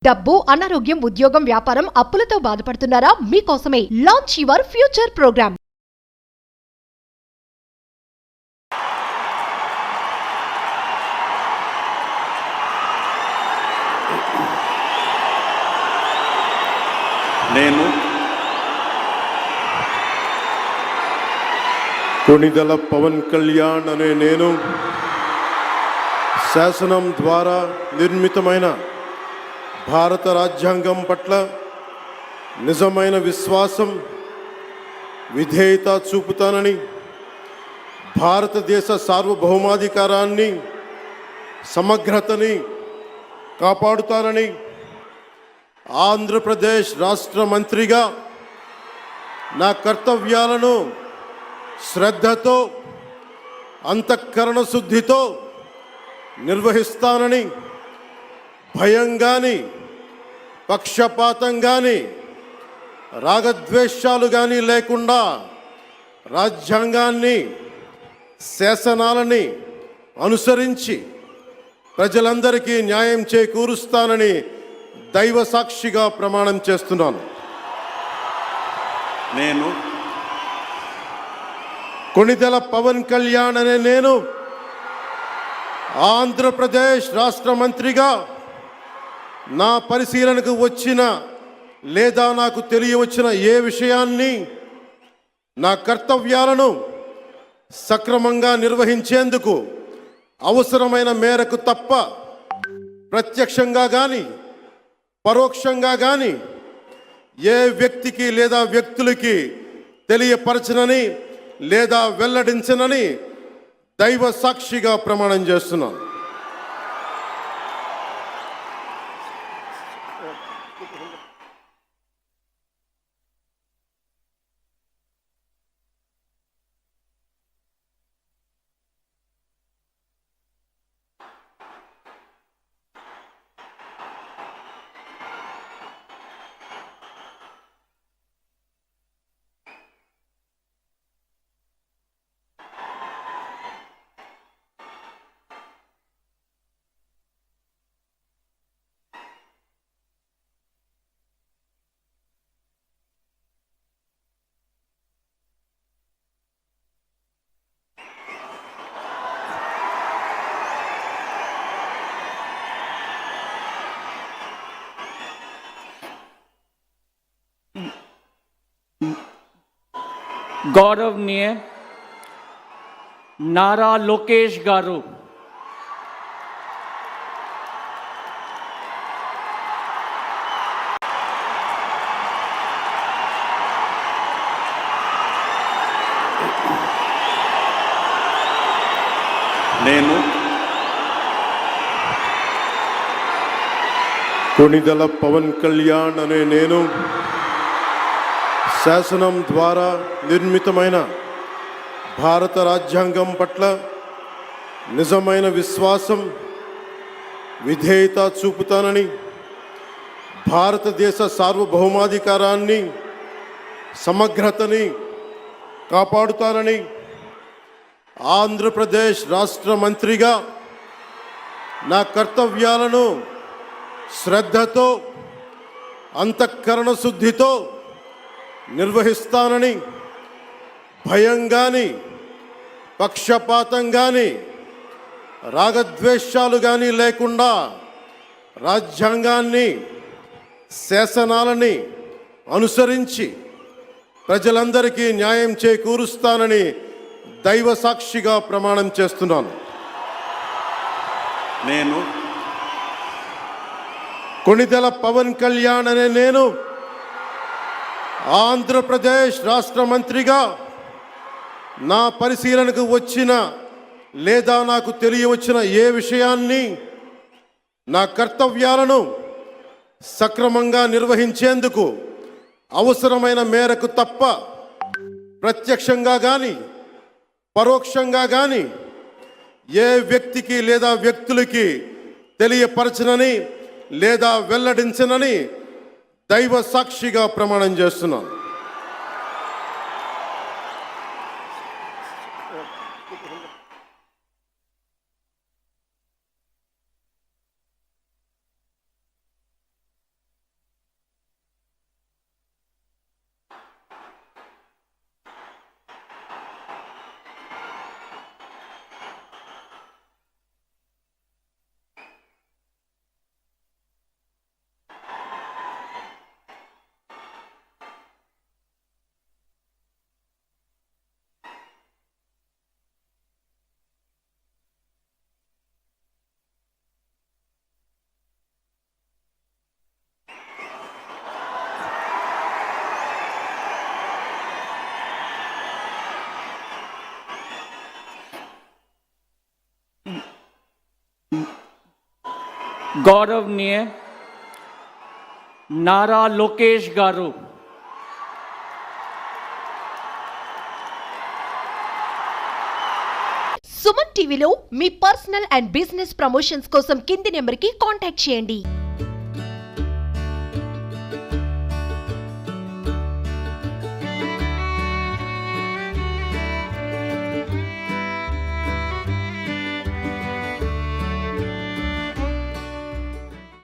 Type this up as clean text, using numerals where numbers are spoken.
డబ్బు, అనారోగ్యం, ఉద్యోగం, వ్యాపారం, అప్పులతో బాధపడుతున్నారా? మీకోసమే లాంచ్ యువర్ ఫ్యూచర్ ప్రోగ్రామ్. నేను కొణిదెల పవన్ కళ్యాణ్ అనే నేను శాసనం ద్వారా నిర్మితమైన భారత రాజ్యాంగం పట్ల నిజమైన విశ్వాసం, విధేయత చూపుతానని, భారతదేశ సార్వభౌమాధికారాన్ని, సమగ్రతని కాపాడుతానని, ఆంధ్రప్రదేశ్ రాష్ట్ర మంత్రిగా నా కర్తవ్యాలను శ్రద్ధతో, అంతఃకరణ శుద్ధితో నిర్వహిస్తానని, భయం కానీ, పక్షపాతం కానీ, రాగద్వేషాలు కానీ లేకుండా రాజ్యాంగాన్ని, శాసనాలని అనుసరించి ప్రజలందరికీ న్యాయం చేకూరుస్తానని దైవ సాక్షిగా ప్రమాణం చేస్తున్నాను. నేను కొణిదెల పవన్ కళ్యాణ్ అనే నేను ఆంధ్రప్రదేశ్ రాష్ట్ర మంత్రిగా నా పరిశీలనకు వచ్చిన లేదా నాకు తెలియవచ్చిన ఏ విషయాన్ని, నా కర్తవ్యాలను సక్రమంగా నిర్వహించేందుకు అవసరమైన మేరకు తప్ప ప్రత్యక్షంగా కానీ పరోక్షంగా కానీ ఏ వ్యక్తికి లేదా వ్యక్తులకి తెలియపరచనని లేదా వెల్లడించనని దైవ సాక్షిగా ప్రమాణం చేస్తున్నాను. गौरवनीय नारा लोकेश गारू, నేను కొణిదెల పవన్ కళ్యాణ్ అనే నేను శాసనం ద్వారా నిర్మితమైన భారత రాజ్యాంగం పట్ల నిజమైన విశ్వాసం, విధేయత చూపుతానని, భారతదేశ సార్వభౌమాధికారాన్ని, సమగ్రతని కాపాడుతానని, ఆంధ్రప్రదేశ్ రాష్ట్ర మంత్రిగా నా కర్తవ్యాలను శ్రద్ధతో, అంతఃకరణ శుద్ధితో నిర్వహిస్తానని, భయం కానీ, పక్షపాతం కానీ, రాగద్వేషాలు కానీ లేకుండా రాజ్యాంగాన్ని, శాసనాలని అనుసరించి ప్రజలందరికీ న్యాయం చేకూరుస్తానని దైవ సాక్షిగా ప్రమాణం చేస్తున్నాను. నేను కొణిదెల పవన్ కళ్యాణ్ అనే నేను ఆంధ్రప్రదేశ్ రాష్ట్ర మంత్రిగా నా పరిశీలనకు వచ్చిన లేదా నాకు తెలియవచ్చిన ఏ విషయాన్ని, నా కర్తవ్యాలను సక్రమంగా నిర్వహించేందుకు అవసరమైన మేరకు తప్ప ప్రత్యక్షంగా కానీ పరోక్షంగా కానీ ఏ వ్యక్తికి లేదా వ్యక్తులకి తెలియపరచనని లేదా వెల్లడించనని దైవ సాక్షిగా ప్రమాణం చేస్తున్నాను. గౌరవనీయ నారా లోకేష్ గారు సుమన్ టీవీలో మీ పర్సనల్ అండ్ బిజినెస్ ప్రమోషన్స్ కోసం కింది నెంబర్కి కాంటాక్ట్ చేయండి.